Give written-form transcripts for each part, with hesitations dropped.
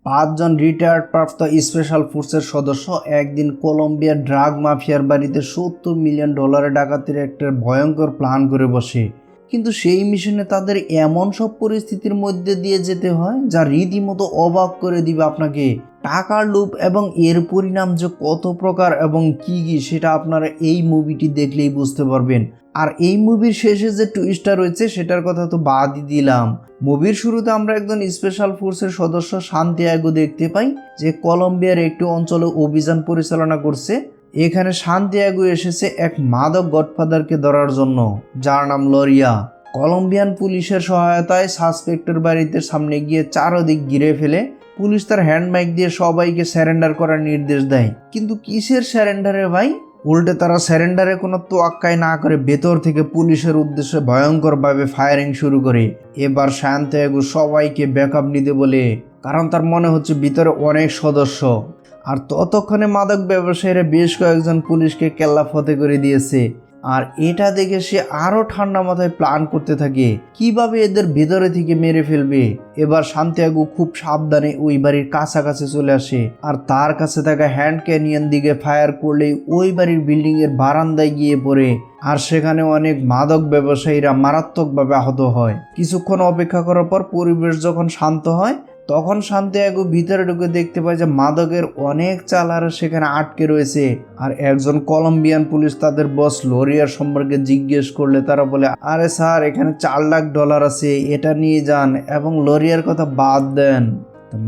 5 জন retired প্রাপ্ত special ফোর্সের সদস্য একদিন কলম্বিয়ার ড্রাগ মাফিয়ার বাড়িতে $70 মিলিয়ন ডাকাতির একটা ভয়ঙ্কর প্ল্যান করে বসে। কিন্তু সেই মিশনে তাদের এমন সব পরিস্থিতির মধ্যে দিয়ে যেতে হয় যা রীতিমতো অবাক করে দিবে আপনাকে। টাকার লোভ এবং এর পরিণাম যে কত প্রকার এবং কি কি সেটা আপনারা এই মুভিটি দেখলেই বুঝতে পারবেন। আর এই মুভির শেষে যে টুইস্টটা রয়েছে সেটার কথা তো বাদই দিলাম। মুভির শুরুতে আমরা একজন স্পেশাল ফোর্সের সদস্য সান্তিয়াগো দেখতে পাই, যে কলম্বিয়ার একটি অঞ্চলে অভিযান পরিচালনা করছে। এখানে সান্তিয়াগো এসেছে এক মাদক গডফাদারকে ধরার জন্য, যার নাম লরিয়া। কলম্বিয়ান পুলিশের সহায়তায় সাসপেক্টের বাড়িতে সামনে গিয়ে চারদিক ঘিরে ফেলে। পুলিশ তার হ্যান্ডমাইক দিয়ে সবাইকে স্যারেন্ডার করার নির্দেশ দেয়। কিন্তু কিসের স্যারেন্ডারে ভাই? উল্টে তারা স্যারেন্ডারে কোনো তোয়াক্কাই না করে ভেতর থেকে পুলিশের উদ্দেশ্যে ভয়ঙ্করভাবে ফায়ারিং শুরু করে। এবার সান্তিয়াগো সবাইকে ব্যাকআপ নিতে বলে, কারণ তার মনে হচ্ছে ভিতরে অনেক সদস্য। আর ততক্ষণে মাদক ব্যবসায়ীরা বেশ কয়েকজন পুলিশকে কেল্লাফতে করে দিয়েছে। আর এটা দেখে সে আরো ঠান্ডা মাথায় প্ল্যান করতে থাকে কিভাবে এদের ভেতরে থেকে মেরে ফেলবে। এবার সান্তিয়াগো খুব সাবধানে ওই বাড়ির কাছাকাছি চলে আসে, আর তার কাছে থাকা হ্যান্ড ক্যানিয়ন দিকে ফায়ার করলেই ওই বাড়ির বিল্ডিং এর বারান্দায় গিয়ে পড়ে। আর সেখানে অনেক মাদক ব্যবসায়ীরা মারাত্মকভাবে আহত হয়। কিছুক্ষণ অপেক্ষা করার পর পরিবেশ যখন শান্ত হয়, তখন সান্তিয়াগো ভিতরে ঢুকে দেখতে পায় যে মাদকের অনেক চালারা সেখানে আটকে রয়েছে। আর একজন কলম্বিয়ান পুলিশ তাদের বস লরিয়ার সম্পর্কে জিজ্ঞেস করলে তারা বলে, আরে স্যার, এখানে $4 লাখ আছে, এটা নিয়ে যান এবং লরিয়ার কথা বাদ দেন।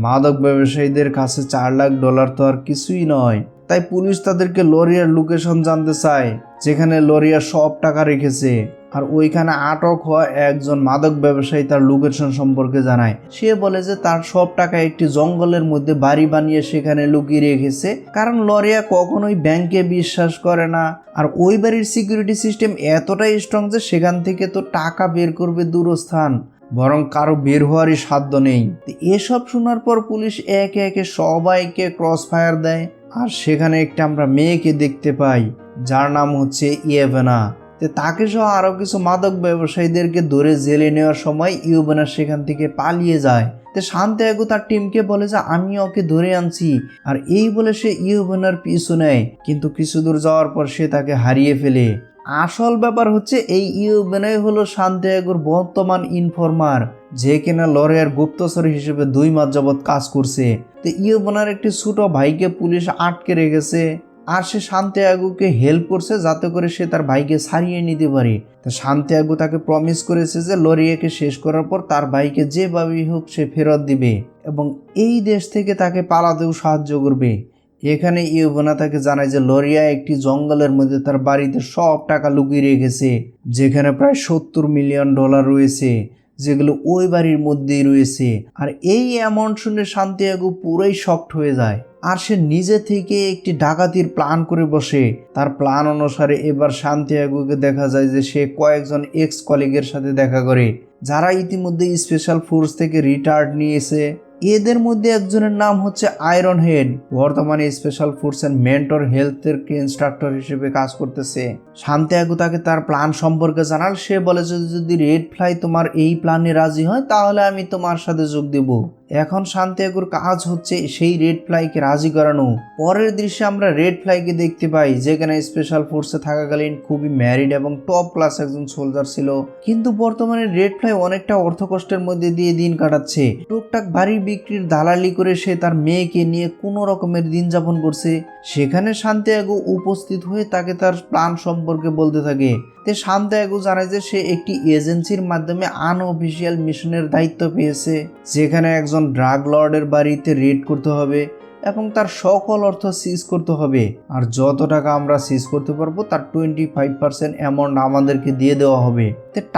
মাদক ব্যবসায়ীদের কাছে $4 লাখ তো আর কিছুই নয়। তাই পুলিশ তাদেরকে লরিয়ার লোকেশন জানতে চায়, যেখানে লরিয়া সব টাকা রেখেছে। আর ওইখানে আটক হওয়া একজন মাদক ব্যবসায়ী তার লোকেশন সম্পর্কে জানায়। সে বলে যে তার সব টাকা একটি জঙ্গলের মধ্যে বাড়ি বানিয়ে সেখানে লুকিয়ে রেখেছে, কারণ লরিয়া কখনোই ব্যাংকে বিশ্বাস করে না। আর ওই বাড়ির সিকিউরিটি সিস্টেম এতটাই স্ট্রং যে সেখান থেকে তো টাকা বের করবে দূরস্থান, বরং কারো বের হওয়ারই সাধ্য নেই। এসব শোনার পর পুলিশ একে একে সবাইকে ক্রস ফায়ার দেয়। আর সেখানে একটা আমরা মেয়েকে দেখতে পাই, যার নাম হচ্ছে ইয়েভেনা। তাকে সহ আরো কিছু মাদক ব্যবসায়ীদেরকে ধরে জেলে নেওয়ার সময় ইয়েভেনা সেখান থেকে পালিয়ে যায়। সান্তিয়াগো তার টিমকে বলে যে আমি ওকে ধরে আনছি, আর এই বলে সে ইয়েভেনার পিছু নেয়। কিন্তু কিছু দূর যাওয়ার পর সে তাকে হারিয়ে ফেলে। আসল ব্যাপার হচ্ছে এই ইয়েভেনাই হলো সান্তিয়াগোর বর্তমান ইনফরমার, যে কিনা লরিয়ার গুপ্তচর হিসেবে 2 মাস যাবৎ কাজ করছে। ইয়েভেনার একটি ছোট ভাইকে পুলিশ আটকে রেখেছে, আর সে সান্তিয়াগোকে হেল্প করছে যাতে করে সে তার ভাইকে ছাড়িয়ে নিতে পারে। সান্তিয়াগো তাকে প্রমিস করেছে যে লরিয়াকে শেষ করার পর তার ভাইকে যেভাবেই হোক সে ফেরত দিবে এবং এই দেশ থেকে তাকে পালাতেও সাহায্য করবে। এখানে ইয়েভেনা তাকে জানায় যে লরিয়া একটি জঙ্গলের মধ্যে তার বাড়িতে সব টাকা লুকিয়ে রেখেছে, যেখানে প্রায় $70 মিলিয়ন রয়েছে, যেগুলো ওই বাড়ির মধ্যেই রয়েছে। আর এই অ্যামাউন্ট শুনে সান্তিয়াগো পুরোই শকড হয়ে যায়, আর সে নিজে থেকে একটি ডাকাতির প্ল্যান করে বসে। তার প্ল্যান অনুসারে এবার সান্তিয়াগোকে দেখা যায় যে সে কয়েকজন এক্স কলিগের সাথে দেখা করে, যারা ইতিমধ্যে স্পেশাল ফোর্স থেকে রিটায়ার্ড নিয়েছে। এদের মধ্যে একজনের নাম হচ্ছে আয়রন হেড, বর্তমানে স্পেশাল ফোর্সের মেন্টর হেলথের ইনস্ট্রাক্টর হিসেবে কাজ করতেছে। সান্তিয়াগো তাকে তার প্ল্যান সম্পর্কে জানাল। সে বলে যে যদি রেড ফ্লাই তোমার এই প্ল্যানে রাজি হয় তাহলে আমি তোমার সাথে যোগ দেব। এখন সান্তিয়াগোর কাজ হচ্ছে সেই রেড ফ্লাইকে রাজি করানো। পরের দৃশ্যে আমরা রেড ফ্লাইকে দেখতে পাই, যেখানে স্পেশাল ফোর্সে থাকাকালীন খুবই ম্যারিড এবং টপ ক্লাস একজন সোলজার ছিল। কিন্তু বর্তমানে রেড ফ্লাই অনেকটা অর্থকষ্টের মধ্যে দিয়ে দিন কাটাচ্ছে। টুকটাক বাড়ি বিক্রির দালালি করে সে তার মেয়েকে নিয়ে কোনো রকমের দিন যাপন করছে। সেখানে সান্তিয়াগো উপস্থিত হয়ে তাকে তার প্ল্যান সম্পর্কে বলতে থাকে। সান্তিয়াগো জানায় যে সে একটি এজেন্সির মাধ্যমে আনঅফিসিয়াল মিশনের দায়িত্ব পেয়েছে, যেখানে একজন ড্রাগ লর্ডের বাড়িতে রেড করতে হবে এবং তার সকল অর্থ সিজ করতে হবে। আর যত টাকা আমরা সিজ করতে পারবো তার 25% অ্যামাউন্ট আমাদেরকে দিয়ে দেওয়া হবে।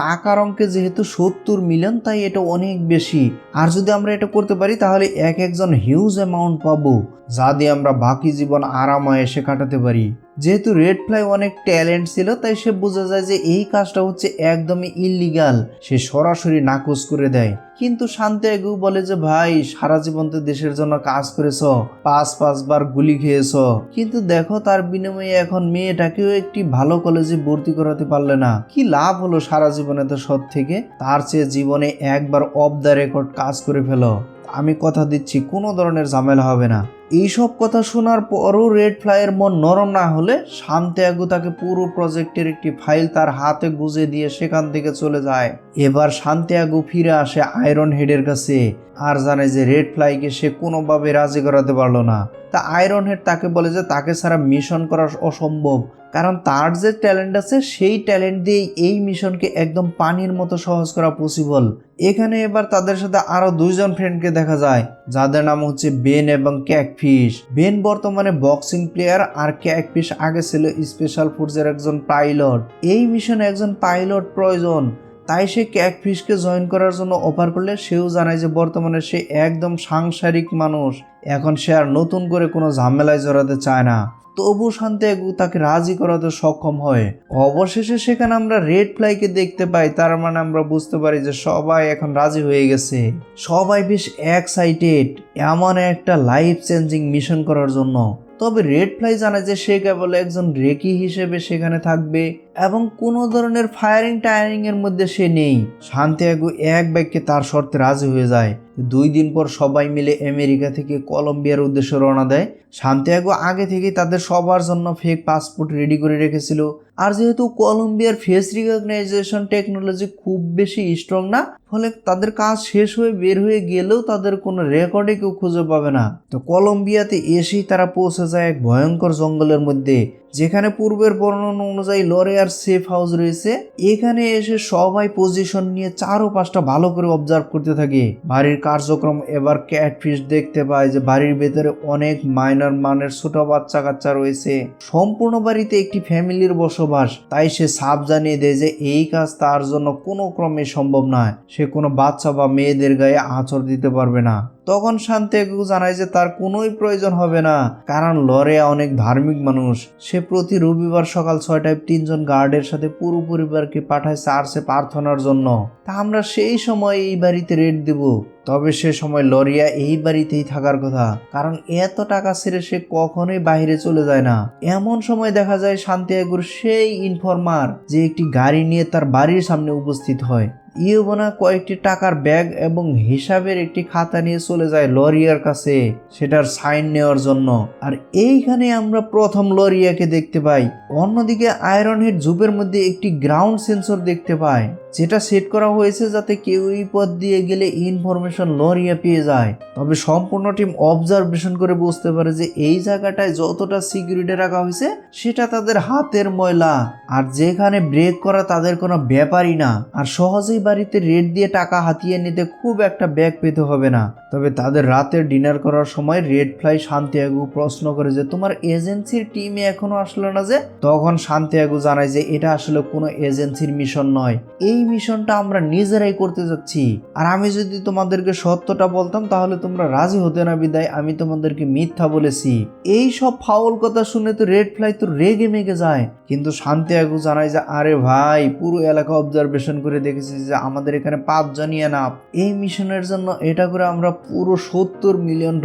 টাকার অঙ্কে যেহেতু 70 মিলিয়ন, তাই এটা অনেক বেশি। আর যদি আমরা এটা করতে পারি তাহলে একজন হিউজ অ্যামাউন্ট পাবো, যা দিয়ে আমরা বাকি জীবন আরামায়েশে কাটাতে পারি। যেহেতু রেড ফ্লাই অনেক ট্যালেন্ট ছিল, তাই সে বোঝা যায় যে এই কাজটা হচ্ছে একদমই ইল্লিগাল। সে সরাসরি নাকচ করে দেয়। কিন্তু সান্তিয়াগো বলে যে ভাই, সারা জীবন তো দেশের জন্য কাজ করেছ, 5 বার গুলি খেয়েছ, কিন্তু দেখো তার বিনিময়ে এখন মেয়েটাকেও একটি ভালো কলেজে ভর্তি করাতে পারলে না, কি লাভ হলো সারা জীবনে তো সৎ থেকে? তার চেয়ে জীবনে একবার অফ দ্য রেকর্ড কাজ করে ফেলো। আমি কথা দিচ্ছি কোনো ধরনের ঝামেলা হবে না। এইসব কথা শোনার পরও রেড ফ্লাইয়ের মন নরম না হলে সান্তিয়াগো তাকে পুরো প্রজেক্টের একটি ফাইল তার হাতে গুজে দিয়ে সেখান থেকে চলে যায়। এবার সান্তিয়াগো ফিরে আসে আয়রন হেডের কাছে আর জানে যে রেড ফ্লাইকে সে কোনোভাবে রাজি করাতে পারলো না। তা আয়রন হেড তাকে বলে যে তাকে ছাড়া মিশন করা অসম্ভব, কারণ তার যে ট্যালেন্ট আছে সেই ট্যালেন্ট দিয়ে এই মিশনকে একদম পানির মতো সহজ করা পসিবল। এখানে এবার তাদের সাথে আরো দুইজন ফ্রেন্ডকে দেখা যায় যাদের নাম হচ্ছে বেন এবং ক্যাকফিশ। বেন বর্তমানে বক্সিং প্লেয়ার আর ক্যাকফিশ আগে ছিল স্পেশাল ফোর্সের একজন পাইলট। এই মিশনে একজন পাইলট প্রয়োজন, তাই সে ক্যাকফিশকে জয়েন করার জন্য অফার করলে সেও জানায় যে বর্তমানে সে একদম সাংসারিক মানুষ, এখন সে আর নতুন করে কোনো ঝামেলায় জড়াতে চায় না। তবু সান্তিয়াগো তাকে রাজি করাতে সক্ষম হয়। অবশেষে সেখানে আমরা রেড ফ্লাইকে দেখতে পাই, তার মানে আমরা বুঝতে পারি যে সবাই এখন রাজি হয়ে গেছে। সবাই বেশ এক্সাইটেড এমন একটা লাইফ চেঞ্জিং মিশন করার জন্য। তবে রেড ফ্লাই জানে যে সে কেবল একজন রেকি হিসেবে সেখানে থাকবে এবং কোনো ধরনের ফায়ারিং টায়ারিং এর মধ্যে সে নেই। সান্তিয়াগো এক বাক্যে তার শর্তে রাজি হয়ে যায়। 2 দিন পর সবাই মিলে আমেরিকা থেকে কলম্বিয়ার উদ্দেশ্যে রওনা দেয়। সান্তিয়াগো আগে থেকে তাদের সবার জন্য ফেক পাসপোর্ট রেডি করে রেখেছিল। আর যেহেতু কলম্বিয়ার ফেস রিকগনাইজেশন টেকনোলজি খুব বেশি স্ট্রং না, ফলে তাদের কাজ শেষ হয়ে বের হয়ে গেলেও তাদের কোনো রেকর্ডে কেউ খুঁজে পাবে না। তো কলম্বিয়াতে এসেই তারা পৌঁছে যায় এক ভয়ঙ্কর জঙ্গলের মধ্যে, যেখানে পূর্বের বর্ণনা অনুযায়ী লরিয়ার সেফ হাউস রয়েছে। এখানে এসে সবাই পজিশন নিয়ে 4 ও 5টা ভালো করে অবজার্ভ করতে থাকে বাড়ির কার্যক্রম। এবার ক্যাটফিশ দেখতে পায় যে বাড়ির ভেতরে অনেক মাইনর মানের ছোট বাচ্চা কাচ্চা রয়েছে। সম্পূর্ণ বাড়িতে একটি ফ্যামিলির বসবাস, তাই সে সাফ জানিয়ে দেয় যে এই কাজ তার জন্য কোনো ক্রমে সম্ভব নয়। সে কোনো বাচ্চা বা মেয়েদের গায়ে আঁচড় দিতে পারবে না। তখন সান্তিয়াগো জানায় যে তার কোনোই প্রয়োজন হবে না, কারণ লরিয়া অনেক ধার্মিক মানুষ। সে প্রতি রবিবার সকাল 6টায় 3 জন গার্ডের সাথে পুরো পরিবারকে পাঠায় চার্চে প্রার্থনার জন্য। তা আমরা সেই সময় এই বাড়িতে রেড দেব। তবে সে সময় লরিয়া এই বাড়িতেই থাকার কথা, কারণ এত টাকা ছেড়ে সে কখনোই বাইরে চলে যায় না। এমন সময় দেখা যায় সান্তিয়াগোর সেই ইনফরমার যে একটি গাড়ি নিয়ে তার বাড়ির সামনে উপস্থিত হয়। ইয়োবানা কয়েকটি টাকার ব্যাগ এবং হিসাবের একটি খাতা নিয়ে চলে যায় লরিয়ার কাছে সেটার সাইন নেওয়ার জন্য। আর এইখানে আমরা প্রথম লরিয়াকে দেখতে পাই। অন্যদিকে আয়রন হেড জুপের মধ্যে একটি গ্রাউন্ড সেন্সর দেখতে পায়, যেটা সেট করা হয়েছে যাতে কেউ এই পথ দিয়ে গেলে ইনফরমেশন লরিয়া পেয়ে যায়। তবে সম্পূর্ণ টিম অবজারভেশন করে বুঝতে পারে যে এই জায়গাটায় যতটা সিকিউরিটি রাখা হয়েছে সেটা তাদের হাতের ময়লা, আর যেখানে ব্রেক করা তাদের কোনো ব্যাপারই না। আর সহজেই বাড়িতে রেড দিয়ে টাকা হাতিয়ে নিতে খুব একটা ব্যাগ পেতে হবে না। তবে তাদের রাতের ডিনার করার সময় রেড ফ্লাই সান্তিয়াগো প্রশ্ন করে যে তোমার এজেন্সির টিমে এখনো আসলো না যে? তখন সান্তিয়াগো জানায় যে এটা আসলে কোনো এজেন্সির মিশন নয়, এই মিশনটা আমরা নিজেরাই করতে যাচ্ছি। আর আমি যদি তোমাদেরকে সত্যটা বলতাম তাহলে তোমরা রাজি হতে না, বিদায় আমি তোমাদেরকে মিথ্যা বলেছি। এই সব ফাউল কথা শুনে তো রেড ফ্লাই তো রেগে মেগে যায়, কিন্তু সান্তিয়াগো জানায় যে আরে ভাই, পুরো এলাকা অবজারভেশন করে দেখেছি যে আমাদের এখানে 5 জনই এনাফ। এই মিশনের জন্য এটা করে আমরা পুরো $70 মিলিয়ন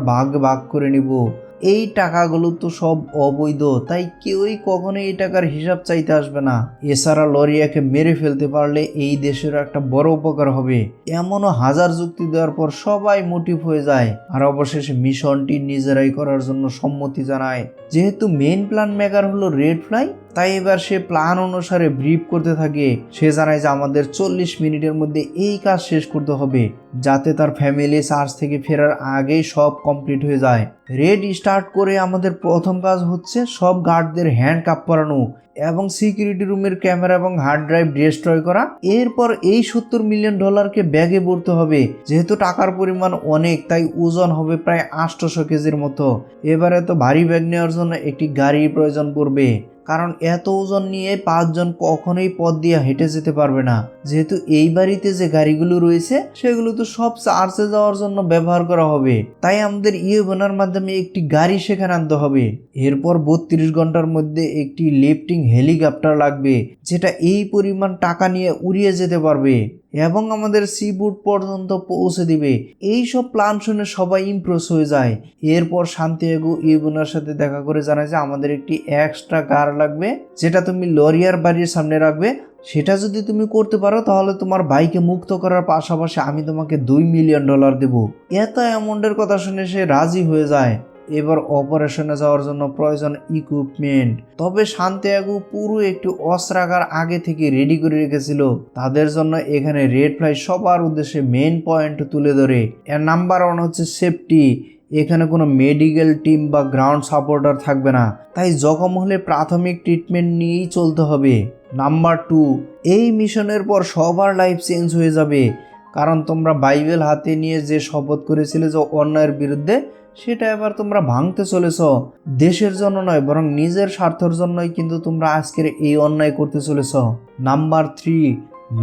ভাগ ভাগ করে নিব। এই টাকাগুলো তো সব অবৈধ, তাই কেউই কখনো এই টাকার হিসাব চাইতে আসবে না। এছাড়া লরিয়াকে মেরে ফেলতে পারলে এই দেশের একটা বড় উপকার হবে। এমনও হাজার যুক্তি দেওয়ার পর সবাই মোটিভ হয়ে যায় আর অবশেষে মিশনটি নিজেরাই করার জন্য সম্মতি জানায়। যেহেতু মেইন প্ল্যান মেকার হলো রেড ফ্লাই, তাই এবার সে প্ল্যান অনুসারে ব্রিফ করতে থাকে। সে জানায় যে আমাদের 40 মিনিটের মধ্যে এই কাজ শেষ করতে হবে, যাতে তার ফ্যামিলি চার্চ থেকে ফেরার আগেই সব কমপ্লিট হয়ে যায়। রেড স্টার্ট করে আমাদের প্রথম কাজ হচ্ছে সব গার্ডদের হ্যান্ড কাপ পরানো এবং সিকিউরিটি রুমের ক্যামেরা এবং হার্ড ড্রাইভ ডিস্ট্রয় করা। এরপর এই $70 মিলিয়ন ব্যাগে ভরতে হবে। যেহেতু টাকার পরিমাণ অনেক, তাই ওজন হবে প্রায় 800 কেজির মতো। এবার এত ভারী ব্যাগ নেওয়ার জন্য একটি গাড়ির প্রয়োজন পড়বে, কারণ এত ওজন নিয়ে 5 জন কখনোই পথ দিয়ে হেঁটে যেতে পারবে না। যেহেতু এই বাড়িতে যে গাড়িগুলো রয়েছে সেগুলো তো সব চার্চে যাওয়ার জন্য ব্যবহার করা হবে, তাই আমাদের ইয়োবানার মাধ্যমে একটি গাড়ি সেখানে আনতে হবে। এরপর 32 ঘন্টার মধ্যে একটি লিফটিং হেলিকপ্টার লাগবে, যেটা এই পরিমাণ টাকা নিয়ে উড়িয়ে যেতে পারবে এবং আমাদের সিবুট পর্যন্ত পৌঁছে দিবে। এই সব প্ল্যান শুনে সবাই ইমপ্রেস হয়ে যায়। এরপর সান্তিয়াগো ইয়োবানার সাথে দেখা করে জানায় যে আমাদের একটি এক্সট্রা কার লাগবে, যেটা তুমি লরিয়ার বাড়ির সামনে রাখবে সেটা যদি তুমি করতে পারো তাহলে তোমার ভাইকে মুক্ত করার পাশাপাশি আমি তোমাকে $2 মিলিয়ন দেব। এত অ্যামাউন্টের কথা শুনে সে রাজি হয়ে যায়। এবার অপারেশনে যাওয়ার জন্য প্রয়োজন ইকুইপমেন্ট। তবে সান্তিয়াগো পুরো একটি অস্ত্রাগার আগে থেকে রেডি করে রেখেছিল তাদের জন্য। এখানে রেড ফ্লাই সবার উদ্দেশ্যে মেইন পয়েন্ট তুলে ধরে। এর নাম্বার 1 হচ্ছে সেফটি। এখানে কোনো মেডিকেল টিম বা গ্রাউন্ড সাপোর্টার থাকবে না, তাই জখম হলে প্রাথমিক ট্রিটমেন্ট নিয়েই চলতে হবে। নাম্বার 2, এই মিশনের পর সবার লাইফ চেঞ্জ হয়ে যাবে, কারণ তোমরা বাইবেল হাতে নিয়ে যে শপথ করেছিলে যে অন্যায়ের বিরুদ্ধে, সেটা এবার তোমরা ভাঙতে চলেছ। দেশের জন্য নয় বরং নিজের স্বার্থের জন্যই কিন্তু তোমরা আজকের এই অন্যায় করতে চলেছ। নাম্বার 3,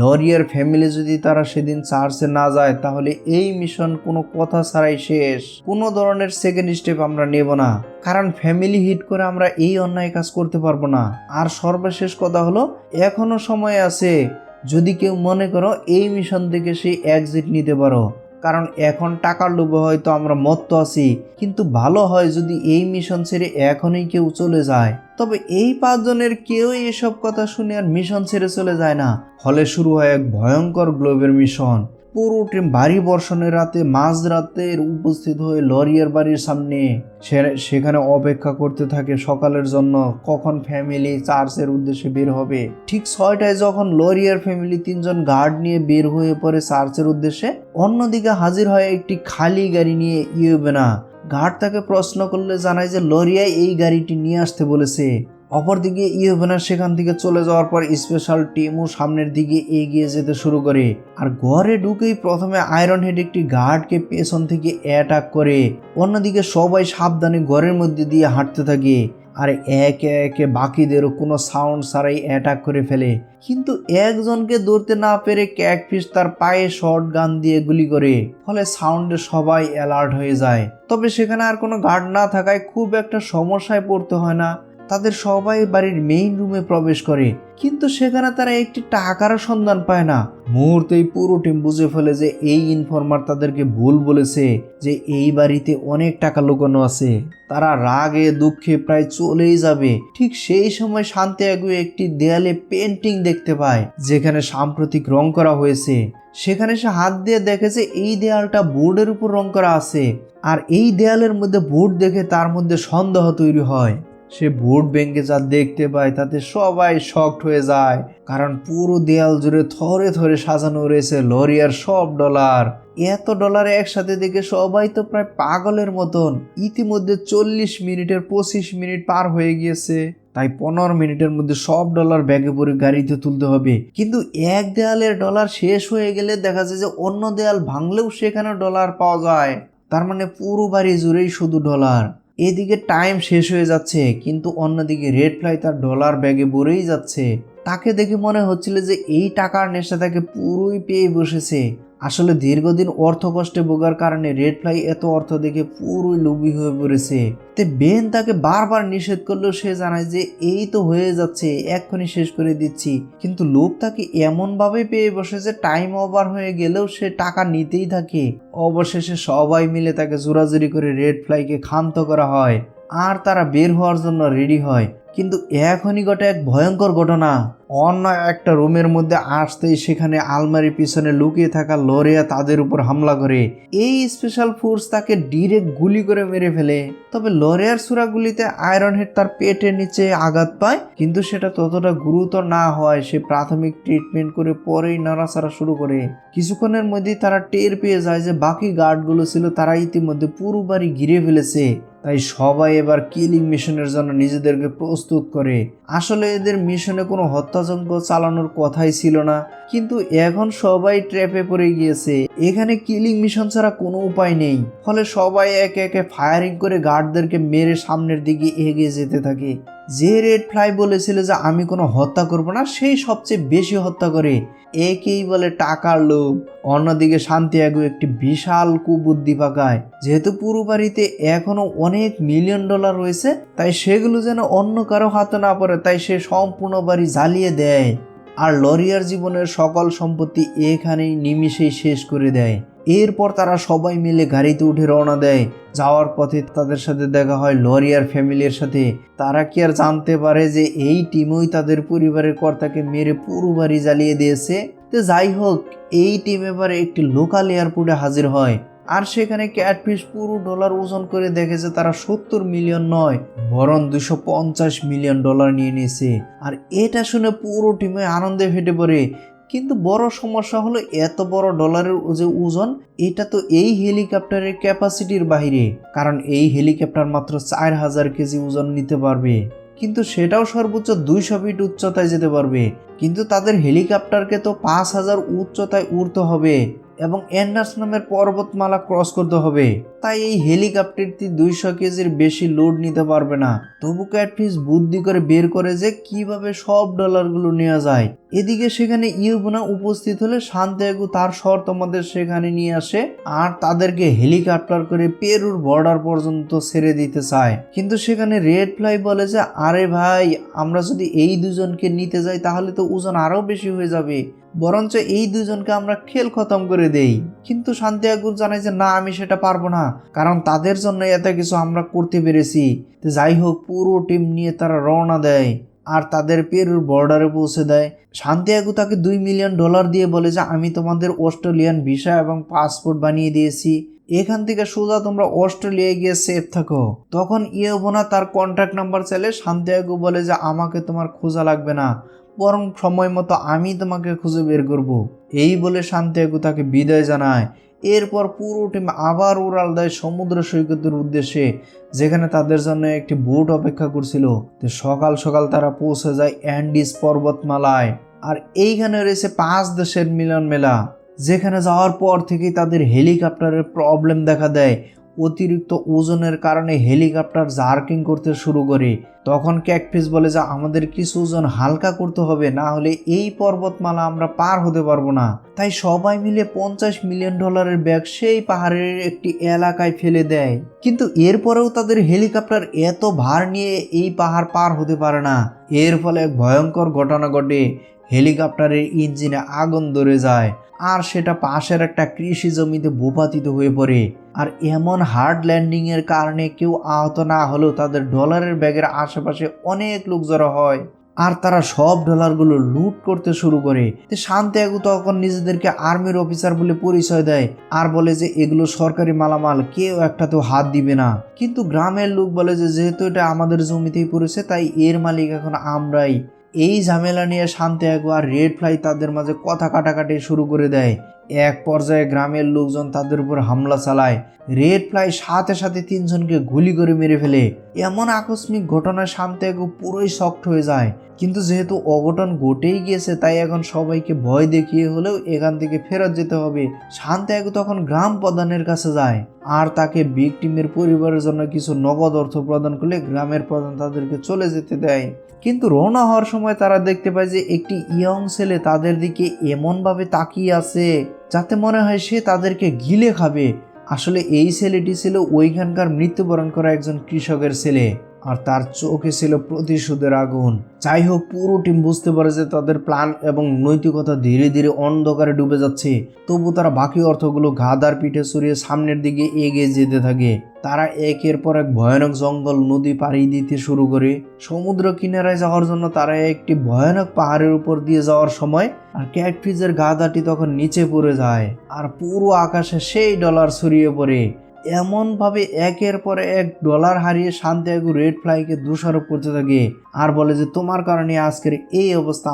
লরিয়ার ফ্যামিলি যদি তারা সেদিন চার্চে না যায় তাহলে এই মিশন কোনো কথা ছাড়াই শেষ। কোনো ধরনের সেকেন্ড স্টেপ আমরা নেব না, কারণ ফ্যামিলি হিট করে আমরা এই অন্যায় কাজ করতে পারবো না। আর সর্বশেষ কথা হলো, এখনো সময় আছে। যদি কেউ মনে করো এই মিশন থেকে সেই এক্সিট নিতে পারো, কারণ এখন টাকার লোভে হয়তো আমরা মত্ত আছি, কিন্তু ভালো হয় যদি এই মিশন ছেড়ে এখনই কেউ চলে যায়। তবে এই 5 জনের কেউ এসব কথা শুনে আর মিশন ছেড়ে চলে যায় না। ফলে শুরু হয় এক ভয়ঙ্কর গ্লোবের মিশন। পুরো টিম ভারী বর্ষণের রাতে মাঝরাতের উপস্থিত হয়ে লরিয়ার বাড়ির সামনে। সেখানে অপেক্ষা করতে থাকে সকালের জন্য, কখন ফ্যামিলি চার্চের উদ্দেশ্যে বের হবে। ঠিক 6টায় যখন লরিয়ার ফ্যামিলি 3 জন গার্ড নিয়ে বের হয়ে পড়ে চার্চের উদ্দেশ্যে, অন্যদিকে হাজির হয় একটি খালি গাড়ি নিয়ে ইয়েবেনা। গার্ড তাকে প্রশ্ন করলে জানায় যে লরিয়া এই গাড়িটি নিয়ে আসতে বলেছে। অপরদিকে ইয়েবেনা সেখান থেকে চলে যাওয়ার পর স্পেশাল টিমও সামনের দিকে এগিয়ে যেতে শুরু করে। আর ঘরে ঢুকেই প্রথমে আয়রন হেড একটি গার্ডকে পেছন থেকে অ্যাটাক করে। অন্যদিকে সবাই সাবধানে ঘরের মধ্যে দিয়ে হাঁটতে থাকে আর একে একে বাকিদেরও কোনো সাউন্ড ছাড়াই অ্যাটাক করে ফেলে। কিন্তু একজনকে ধরতে না পেরে ক্যাটফিশ তার পায়ে শর্ট গান দিয়ে গুলি করে। ফলে সাউন্ডে সবাই অ্যালার্ট হয়ে যায়। তবে সেখানে আর কোনো গার্ড না থাকায় খুব একটা সমস্যায় পড়তে হয় না। তাদের সবাই বাড়ির মেইন রুমে প্রবেশ করে, কিন্তু সেখানে তারা একটি টাকার সন্ধান পায় না। মুহূর্তেই পুরো টিম বুঝে ফেলে যে এই ইনফরমার তাদেরকে ভুল বলেছে, যে এই বাড়িতে অনেক টাকা লুকানো আছে। তারা রাগে দুঃখে প্রায় চলেই যাবে। ঠিক সেই সময় সান্তিয়াগো একটি দেয়ালে পেন্টিং দেখতে পায় যেখানে সাম্প্রতিক রং করা হয়েছে। সেখানে সে হাত দিয়ে দেখে যে এই দেয়ালটা বোর্ডের উপর রং করা আছে। আর এই দেয়ালের মধ্যে বোর্ড দেখে তার মধ্যে সন্দেহ তৈরি হয়। সে বোর্ড ভেঙে যা দেখতে পায় তাতে সবাই শকড হয়ে যায়, কারণ পুরো দেয়াল জুড়ে থরে থরে সাজানো রয়েছে লরিয়ার সব ডলার। এত ডলার একসাথে দেখে সবাই তো প্রায় পাগলের মতন। ইতিমধ্যে 40 মিনিটের 25 মিনিট পার হয়ে গিয়েছে, তাই 15 মিনিটের মধ্যে সব ডলার ব্যাগে পরে গাড়িতে তুলতে হবে। কিন্তু এক দেয়ালের ডলার শেষ হয়ে গেলে দেখা যায় যে অন্য দেয়াল ভাঙলেও সেখানে ডলার পাওয়া যায়। তার মানে পুরো বাড়ি জুড়েই শুধু ডলার। এদিকে টাইম শেষ হয়ে যাচ্ছে, কিন্তু অন্যদিকে রেড ফ্লাই তার ডলার ব্যাগে ভরেই যাচ্ছে। তাকে দেখে মনে হচ্ছিল যে এই টাকার নেশা তাকে পুরোই পেয়ে বসেছে। আসলে দীর্ঘদিন অর্থ কষ্টে ভোগার কারণে রেড ফ্লাই এত অর্থ দেখে পুরোই লোভী হয়ে পড়েছে। তে বেন তাকে বারবার নিষেধ করলেও সে জানায় যে এই তো হয়ে যাচ্ছে, এক্ষুনি শেষ করে দিচ্ছি। কিন্তু লোভ তাকে এমন ভাবে পেয়ে বসে যে টাইম ওভার হয়ে গেলেও সে টাকা নিতেই থাকে। অবশেষে সবাই মিলে তাকে জোরাজুরি করে রেড ফ্লাইকে ক্ষান্ত করা হয় আর তারা বের হওয়ার জন্য রেডি হয়। কিন্তু এখনই ঘটে এক ভয়ঙ্কর ঘটনা। অন্য একটা রুমের মধ্যে আসতেই সেখানে আলমারির পিছনে লুকিয়ে থাকা লরিয়া তাদের উপর হামলা করে। এই স্পেশাল ফোর্স তাকে ডিরেক্ট গুলি করে মেরে ফেলে। তবে লরিয়ার ছোড়া গুলিতে আয়রন হেড তার পেটের নিচে আঘাত পায়, কিন্তু সেটা ততটা গুরুতর না হয় সে প্রাথমিক ট্রিটমেন্ট করে পরেই নাড়াচাড়া শুরু করে। কিছুক্ষণের মধ্যেই তারা টের পেয়ে যায় যে বাকি গার্ডগুলো ছিল তারা ইতিমধ্যে পুরো বাড়ি ঘিরে ফেলেছে। তাই সবাই এবার কিলিং মিশনের জন্য নিজেদেরকে প্রস্তুত করে। আসলে এদের মিশনে কোনো হত্যাযজ্ঞ চালানোর কথাই ছিল না, কিন্তু এখন সবাই ট্র্যাপে পড়ে গিয়েছে। এখানে কিলিং মিশন ছাড়া কোনো উপায় নেই। ফলে সবাই একে একে ফায়ারিং করে গার্ডদেরকে মেরে সামনের দিকে এগিয়ে যেতে থাকে। যে রেড ফ্লাই বলেছিল যে আমি কোনো হত্যা করব না, সেই সবচেয়ে বেশি হত্যা করে। একেই বলে টাকার লোভ। অন্যদিকে সান্তিয়াগো একটি বিশাল কুবুদ্ধি পাকায়। যেহেতু পুরো বাড়িতে এখনো অনেক মিলিয়ন ডলার রয়েছে, তাই সেগুলো যেন অন্য কারো হাতে না পড়ে, তাই সে সম্পূর্ণ বাড়ি জ্বালিয়ে দেয় আর লরিয়ার জীবনের সকল সম্পত্তি এখানেই নিমিষেই শেষ করে দেয়। এরপর তারা সবাই মিলে গাড়িতে উঠে রওনা দেয়। যাওয়ার পথে তাদের সাথে দেখা হয় লরিয়ার ফ্যামিলির সাথে। তারা কি আর জানতে পারে যে এই টিমই তাদের পরিবারের কর্তাকে মেরে পুরো বাড়ি জ্বালিয়ে দিয়েছে। তো যাই হোক, এই টিম এবার একটি লোকাল এয়ারপোর্টে হাজির হয়, আর সেখানে ক্যাটফিশ পুরো ডলার ওজন করে দেখেছে তারা 70 মিলিয়ন নয় বরং 250 মিলিয়ন ডলার নিয়ে নিয়েছে। আর এটা শুনে পুরো টিমে আনন্দে ফেটে পড়ে। কিন্তু বড় সমস্যা হলো এত বড় ডলারের যে ওজন, এটা তো এই হেলিকপ্টারের ক্যাপাসিটির বাইরে, কারণ এই হেলিকপ্টার মাত্র 4000 কেজি ওজন নিতে পারবে, কিন্তু সেটাও সর্বোচ্চ 200 ফিট উচ্চতায় যেতে পারবে। কিন্তু তাদের হেলিকপ্টারকে তো 5000 উচ্চতায় উড়তে হবে এবং এন্ডার্স নামের পর্বতমালা ক্রস করতে হবে, তাই এই হেলিকপ্টারটি 200 কেজির বেশি লোড নিতে পারবে না। তবু ক্যাটফিশ বুদ্ধি করে বের করে যে কিভাবে সব ডলারগুলো নেওয়া যায়। এদিকে সেখানে ইউবোনা উপস্থিত হলে সান্তিয়াগো তার শর্ত আমাদের সেখানে নিয়ে আসে আর তাদেরকে হেলিকপ্টার করে পেরুর বর্ডার পর্যন্ত ছেড়ে দিতে চায়। কিন্তু সেখানে রেড ফ্লাই বলে যে আরে ভাই, আমরা যদি এই দুজনকে নিতে যাই তাহলে তো ওজন আরো বেশি হয়ে যাবে, বরঞ্চ এই দুজনকে আমরা খেল খতম করে দেই। কিন্তু সান্তিয়াগো জানায় যে না, আমি সেটা পারবো না, কারণ তাদের জন্য এত কিছু আমরা করতে পেরেছি। তো যাই হোক, পুরো টিম নিয়ে তারা রওনা দেয় আর তাদের পেরুর বর্ডারে পৌঁছে দেয়। সান্তিয়াগো তাকে 2 মিলিয়ন ডলার দিয়ে বলে যে আমি তোমাদের অস্ট্রেলিয়ান ভিসা এবং পাসপোর্ট বানিয়ে দিয়েছি, এখান থেকে সোজা তোমরা অস্ট্রেলিয়ায় গিয়ে সেফ থাকো। তখন ইয়োবোনা তার কন্ট্যাক্ট নাম্বার চাইলে সান্তিয়াগো বলে যে আমাকে তোমার খোঁজা লাগবে না, বরং সময় মতো আমি তোমাকে খুঁজে বের করব। এই বলে সান্তিয়াগো তাকে বিদায় জানায়। এরপর পুরো টিম আবার উড়াল দেয় সমুদ্র সৈকতের উদ্দেশ্যে, যেখানে তাদের জন্য একটি বোট অপেক্ষা করছিল। তো সকাল সকাল তারা পৌঁছে যায় অ্যান্ডিস পর্বতমালায়, আর এইখানে রয়েছে 5 দেশের মিলন মেলা। যেখানে যাওয়ার পর থেকেই তাদের হেলিকপ্টারের প্রবলেম দেখা দেয়। অতিরিক্ত ওজনের কারণে হেলিকপ্টার জার্কিং করতে শুরু করে। তখন ক্যাটফিশ বলে যে আমাদের কিছু ওজন হালকা করতে হবে, না হলে এই পর্বতমালা আমরা পার হতে পারবো না। তাই সবাই মিলে 50 মিলিয়ন ডলারের ব্যাগ সেই পাহাড়ের একটি এলাকায় ফেলে দেয়। কিন্তু এরপরেও তাদের হেলিকপ্টার এত ভার নিয়ে এই পাহাড় পার হতে পারে না। এর ফলে এক ভয়ঙ্কর ঘটনা ঘটে, হেলিকপ্টারের ইঞ্জিনে আগুন ধরে যায় আর সেটা পাশের একটা কৃষি জমিতে ভূপাতিত হয়ে পড়ে। আর এমন হার্ড ল্যান্ডিং এর কারণে কেউ আহত না হলেও তাদের ডলারের ব্যাগের আশেপাশে অনেক লোক জড়ো হয় আর তারা সব ডলারগুলো লুট করতে শুরু করে। সান্তিয়াগো তখন নিজেদেরকে আর্মির অফিসার বলে পরিচয় দেয় আর বলে যে এগুলো সরকারি মালামাল, কেউ একটাতেও হাত দিবে না। কিন্তু গ্রামের লোক বলে যে যেহেতু এটা আমাদের জমিতেই পড়েছে তাই এর মালিক এখন আমরাই। এই ঝামেলা নিয়ে সান্তিয়াগো আর রেড ফ্লাই তাদের মাঝে কথা কাটাকাটি শুরু করে দেয়। এক পর্যায়ে গ্রামের লোকজন তাদের উপর হামলা চালায়। রেড ফ্লাই সাথে সাথে 3 জনকে গুলি করে মেরে ফেলে। এমন আকস্মিক ঘটনায় সান্তিয়াগো পুরোই শকড হয়ে যায়। কিন্তু যেহেতু অঘটন ঘটেই গিয়েছে তাই এখন সবাইকে ভয় দেখিয়ে হলেও এখান থেকে ফেরত যেতে হবে। সান্তিয়াগো তখন গ্রাম প্রধানের কাছে যায় আর তাকে ভিকটিমের পরিবারের জন্য কিছু নগদ অর্থ প্রদান করলে গ্রামের প্রধান তাদেরকে চলে যেতে দেয়। কিন্তু রওনা হওয়ার সময় তারা দেখতে পায় যে একটি ইয়ং ছেলে তাদের দিকে এমনভাবে তাকিয়ে আছে যাতে মনে হয় সে তাদেরকে গিলে খাবে। আসলে এই ছেলেটি ছিল ওইখানকার মৃত্যুবরণ করা একজন কৃষকের ছেলে আর তার চোখে ছিল প্রতিশোধের আগুন। যাই হোক, পুরো টিম বুঝতে পারে যে তাদের প্ল্যান এবং নৈতিকতা ধীরে ধীরে অন্ধকারে ডুবে যাচ্ছে। তবু তারা বাকি অর্থগুলো গাদার পিঠে সরিয়ে সামনের দিকে এগিয়ে যেতে থাকে। তারা একের পর এক ভয়ানক জঙ্গল নদী পাড়ি দিতে শুরু করে। সমুদ্র কিনারায় যাওয়ার জন্য তারা একটি ভয়ানক পাহাড়ের উপর দিয়ে যাওয়ার সময় আর ক্যাটফিশের গাদাটি তখন নিচে পড়ে যায় আর পুরো আকাশে সেই ডলার ছড়িয়ে পড়ে। এমন ভাবে একের পর এক ডলার হারিয়ে সান্তিয়াগো রেড ফ্লাইকে দোষারোপ করতে থাকে আর বলে যে তোমার কারণে আজকের এই অবস্থা।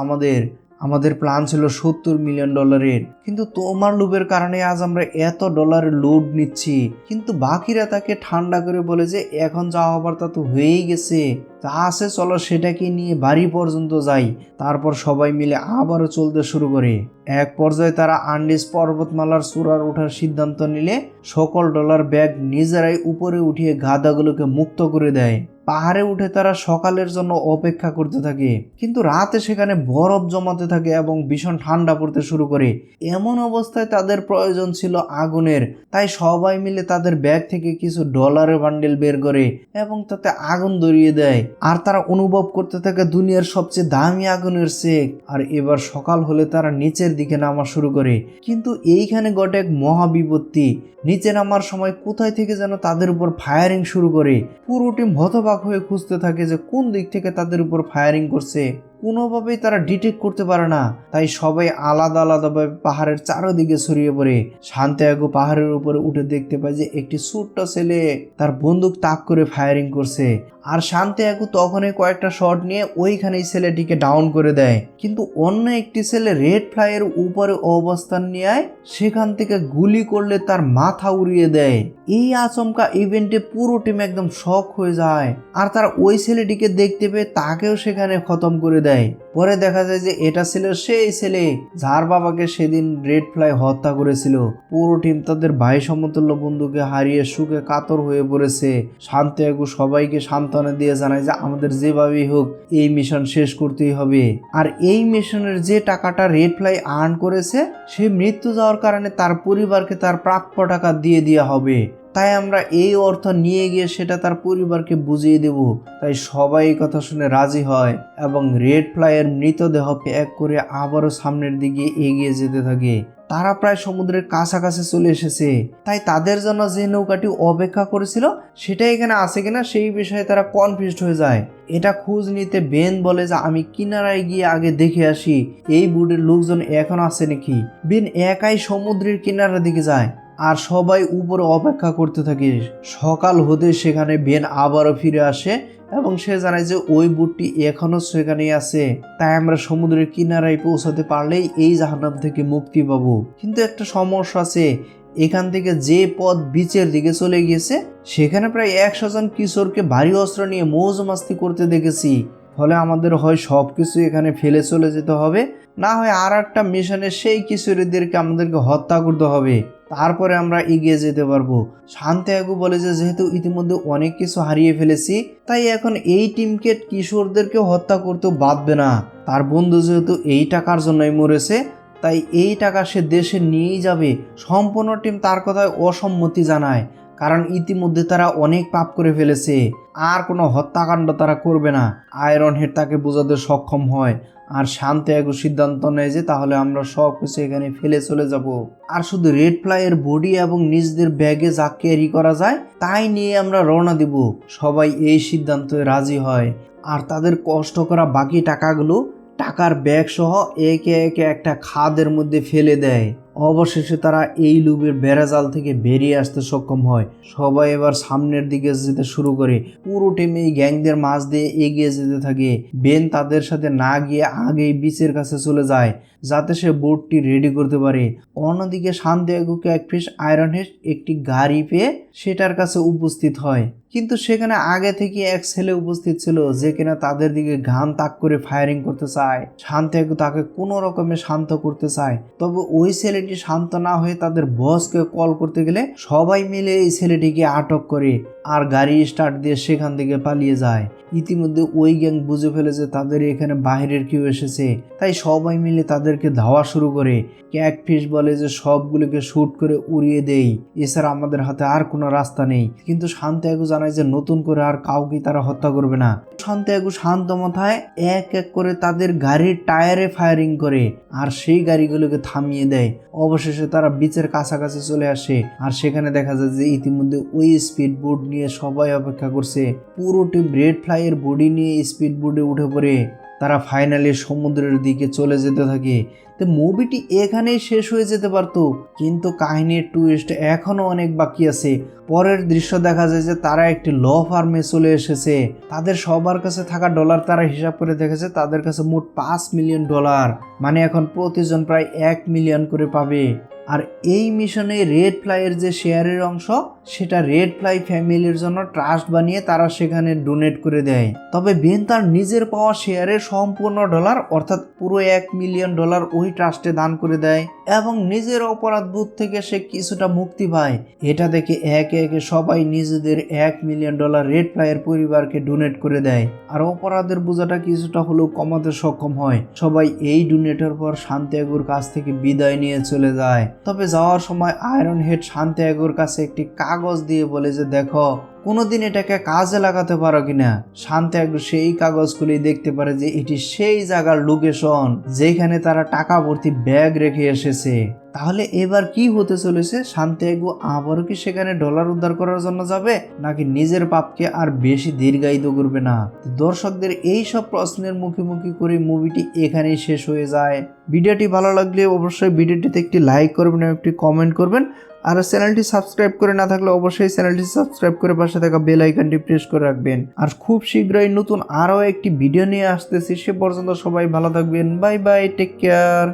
আমাদের প্ল্যান ছিল 70 মিলিয়ন ডলারের, কিন্তু তোমার লোভের কারণে আজ আমরা এত ডলারের লোড নিচ্ছি। কিন্তু বাকিরা তাকে ঠান্ডা করে বলে যে এখন যা হবার তা তো হয়েই গেছে, তা আছে, চলো সেটাকে নিয়ে বাড়ি পর্যন্ত যাই। তারপর সবাই মিলে আবারও চলতে শুরু করে। এক পর্যায়ে তারা আন্ডিস পর্বতমালার চূড়ার ওঠার সিদ্ধান্ত নিলে সকল ডলার ব্যাগ নিজেরাই উপরে উঠিয়ে গাদাগুলোকে মুক্ত করে দেয়। পাহাড়ে উঠে তারা সকালের জন্য অপেক্ষা করতে থাকে, কিন্তু রাতে সেখানে বরফ জমাতে থাকে এবং ভীষণ ঠান্ডা পড়তে শুরু করে। এমন অবস্থায় তাদের প্রয়োজন ছিল আগুনের, তাই সবাই মিলে তাদের ব্যাগ থেকে কিছু ডলারের বান্ডেল বের করে এবং তাতে আগুন ধরিয়ে দেয়। আর তারা অনুভব করতে থাকে দুনিয়ার সবচেয়ে দামি আগুনের সেক। আর এবার সকাল হলে তারা নিচের দিকে নামা শুরু করে, কিন্তু এইখানে ঘটে এক মহাবিপত্তি। নিচে নামার সময় কোথায় থেকে যেন তাদের উপর ফায়ারিং শুরু করে। পুরো টিম হতবাক হয়ে খুঁজতে থাকে যে কোন দিক থেকে তাদের উপর ফায়ারিং করছে। কোনোভাবেই তারা ডিটেক্ট করতে পারে না, তাই সবাই আলাদা আলাদাভাবে পাহাড়ের চারদিকে ছড়িয়ে পড়ে। সান্তিয়াগো পাহাড়ের উপরে উঠে দেখতে পায় যে একটি ছোট্ট ছেলে তার বন্দুক তাক করে ফায়ারিং করছে। আর সান্তিয়াগো তখনই কয়েকটা শট নিয়ে ওইখানেই ছেলেটিকে ডাউন করে দেয়, কিন্তু অন্য একটি ছেলে রেড ফ্লাইয়ের উপরে অবস্থান নিয়ে সেখান থেকে গুলি করলে তার মাথা উড়িয়ে দেয়। এই আচমকা ইভেন্টে পুরো টিম একদম শক হয়ে যায়, আর তারা ওই ছেলেটিকে দেখতে পেয়ে তাকেও সেখানে খতম করে দেয়। পরে দেখা যায় যে এটা ছিল সেই ছেলে যার বাবাকে সেদিন রেড ফ্লাই হত্যা করেছিল। পুরো টিম তাদের ভাই সমতুল্য বন্ধুকে হারিয়ে সুখে কাতর হয়ে পড়েছে। সান্তিয়াগো সবাইকে সান্ত্বনা দিয়ে জানায় যে আমাদের যেভাবেই হোক এই মিশন শেষ করতেই হবে। আর এই মিশনের যে টাকাটা রেড ফ্লাই আর্ন করেছে, সে মৃত্যু যাওয়ার কারণে তার পরিবারকে তার প্রাপ্য টাকা দিয়ে দেওয়া হবে। তাই আমরা এই অর্থ নিয়ে গিয়ে সেটা তার পরিবারকে বুঝিয়ে দেব। তাই সবাই এই কথা শুনে রাজি হয় এবং রেড ফ্লাইয়ের মৃতদেহ প্যাক করে আবারও সামনের দিকে এগিয়ে যেতে থাকে। তারা প্রায় সমুদ্রের কাছাকাছি চলে এসেছে, তাই তাদের জন্য যে নৌকাটি অপেক্ষা করেছিল সেটা এখানে আছে কিনা সেই বিষয়ে তারা কনফিউজড হয়ে যায়। এটা খোঁজ নিতে বেন বলে যে আমি কিনারায় গিয়ে আগে দেখে আসি এই বোটের লোকজন এখন আছে নাকি। বেন একাই সমুদ্রের কিনারার দিকে যায় আর সবাই উপরে অপেক্ষা করতে থাকে। সকাল হতে সেখানে বেন আবারও ফিরে আসে এবং সে জানায় যে ওই বোটটি এখনো সেখানেই আছে, তাই আমরা সমুদ্রের কিনারায় পৌঁছাতে পারলেই এই জাহান্নাম থেকে মুক্তি পাবো। কিন্তু একটা সমস্যা আছে, এখান থেকে যে পথ বিচের দিকে চলে গিয়েছে সেখানে প্রায় 100 জন কিশোরকে ভারী অস্ত্র নিয়ে মৌজ মাস্তি করতে দেখেছি। ফলে আমাদের হয় সব কিছু এখানে ফেলে চলে যেতে হবে, না হয় আর একটা মিশনে সেই কিশোরীদেরকে আমাদেরকে হত্যা করতে হবে, তারপরে আমরা এগিয়ে যেতে পারবো। সান্তিয়াগো বলে যে যেহেতু ইতিমধ্যে অনেক কিছু হারিয়ে ফেলেছি, তাই এখন এই টিমকে কিশোরদেরকে হত্যা করতেও বাধবে না। তার বন্ধু যেহেতু এই টাকার জন্যই মরেছে, তাই এই টাকা সে দেশে নিয়েই যাবে। সম্পূর্ণ টিম তার কথায় অসম্মতি জানায়, কারণ ইতিমধ্যে তারা অনেক পাপ করে ফেলেছে, আর কোনো হত্যাকাণ্ড তারা করবে না। আয়রন হেড তাকে বোঝাতে সক্ষম হয়, আর সান্তিয়াগো সিদ্ধান্ত নেয় যে তাহলে আমরা সব কিছু এখানে ফেলে চলে যাব, আর শুধু রেড ফ্লাইয়ের বডি এবং নিজেদের ব্যাগে যা ক্যারি করা যায় তাই নিয়ে আমরা রওনা দিব। সবাই এই সিদ্ধান্তে রাজি হয়, আর তাদের কষ্ট করা বাকি টাকার ব্যাগ সহ একে একে একটা খাদের মধ্যে ফেলে দেয়। অবশেষে তারা এই লুপের বেড়াজাল থেকে বেরিয়ে আসতে সক্ষম হয়। সবাই এবার সামনের দিকে যেতে শুরু করে। পুরো টিম এই গ্যাংদের মাঝ দিয়ে এগিয়ে যেতে থাকে। বেন তাদের সাথে না গিয়ে আগেই বিচের কাছে চলে যায় যাতে সে বোটটি রেডি করতে পারে। অন্যদিকে সান্তিয়াগোকে এক পিস আয়রন হেড একটি গাড়ি পেয়ে সেটার কাছে উপস্থিত হয়, কিন্তু সেখানে আগে থেকে এক ছেলে উপস্থিত ছিল যে কিনা তাদের দিকে গান তাক করে ফায়ারিং করতে চায়। সান্তিয়াগো তাকে কোনো রকমে শান্ত করতে চায়, তবে ওই ছেলেটি শান্ত না হয়ে তাদের বসকে কল করতে গেলে সবাই মিলে এই ছেলেটিকে আটক করে আর গাড়ি স্টার্ট দিয়ে সেখান থেকে পালিয়ে যায়। ইতিমধ্যে ওই গ্যাং বুঝে ফেলে যে তাদের এখানে বাইরের কেউ এসেছে, তাই সবাই মিলে তাদেরকে ধাওয়া শুরু করে। ক্যাটফিশ বলে যে সবগুলোকে শুট করে উড়িয়ে দেই, এছাড়া আমাদের হাতে আর কোনো রাস্তা নেই। কিন্তু সান্তিয়াগো জানায় যে নতুন করে আর কাউকে তারা হত্যা করবে না। সান্তিয়াগো শান্ত মাথায় এক এক করে তাদের গাড়ির টায়ারে ফায়ারিং করে আর সেই গাড়িগুলোকে থামিয়ে দেয়। অবশেষে তারা বিচের কাছাকাছি চলে আসে, আর সেখানে দেখা যায় যে ইতিমধ্যে ওই স্পিড বোট নিয়ে সবাই অপেক্ষা করছে। পুরো টিম রেড ফ্লাইয়ের বডি নিয়ে স্পিড বোটে উঠে পড়ে তারা ফাইনালি সমুদ্রের দিকে চলে যেতে থাকে। তো মুভিটি এখানেই শেষ হয়ে যেতে পারতো, কিন্তু কাহিনীর টুইস্ট এখনো অনেক বাকি আছে। পরের দৃশ্য দেখা যায় যে তারা একটি ল ফার্মে চলে এসেছে। তাদের সবার কাছে থাকা ডলার তারা হিসাব করে দেখেছে তাদের কাছে মোট $5 মিলিয়ন, মানে এখন প্রতিজন প্রায় $1 মিলিয়ন করে পাবে। আর এই মিশনে রেড ফ্লাইয়ের যে শেয়ারের অংশ সেটা রেড ফ্লাই ফ্যামিলির জন্য ট্রাস্ট বানিয়ে তারা সেখানে ডোনেট করে দেয়। তবে বেন তার নিজের পাওয়া শেয়ারের সম্পূর্ণ ডলার অর্থাৎ পুরো $1 মিলিয়ন ওই ট্রাস্টে দান করে দেয় এবং নিজের অপরাধবোধ থেকে সে কিছুটা মুক্তি পায়। এটা দেখে একে একে সবাই নিজেদের $1 মিলিয়ন রেড ফ্লাইয়ের পরিবারকে ডোনেট করে দেয় আর অপরাধের বোঝাটা কিছুটা হলেও কমাতে সক্ষম হয়। সবাই এই ডোনেটের পর সান্তিয়াগোর কাছ থেকে বিদায় নিয়ে চলে যায়। তবে যাওয়ার সময় আয়রন হেড সান্তিয়াগোর কাছে একটি কাগজ দিয়ে বলে যে দেখো কোনোদিন এটাকে কাজে লাগাতে পারো কিনা। সান্তিয়াগো সেই কাগজগুলি দেখতে পারে যে এটি সেই জায়গার লোকেশন যেখানে তারা টাকা ভর্তি ব্যাগ রেখে এসেছে। তাহলে এবার কি হতে চলেছে? সান্তিয়াগো আবারও কি সেখানে ডলার উদ্ধার করার জন্য যাবে নাকি নিজের পাপকে আর বেশি দীর্ঘায়িত করবে না? দর্শকদের এই সব প্রশ্নের মুখোমুখি করে মুভিটি এখানেই শেষ হয়ে যায়। ভিডিওটি ভালো লাগলে অবশ্যই ভিডিওটিতে একটি লাইক করবেন এবং একটি কমেন্ট করবেন। আর চ্যানেলটি সাবস্ক্রাইব করে না থাকলে অবশ্যই চ্যানেলটি সাবস্ক্রাইব করে পাশে থাকা বেল আইকনটি প্রেস করে রাখবেন। আর খুব শীঘ্রই নতুন আরও একটি ভিডিও নিয়ে আসতেছি। সে পর্যন্ত সবাই ভালো থাকবেন। Bye bye, take care.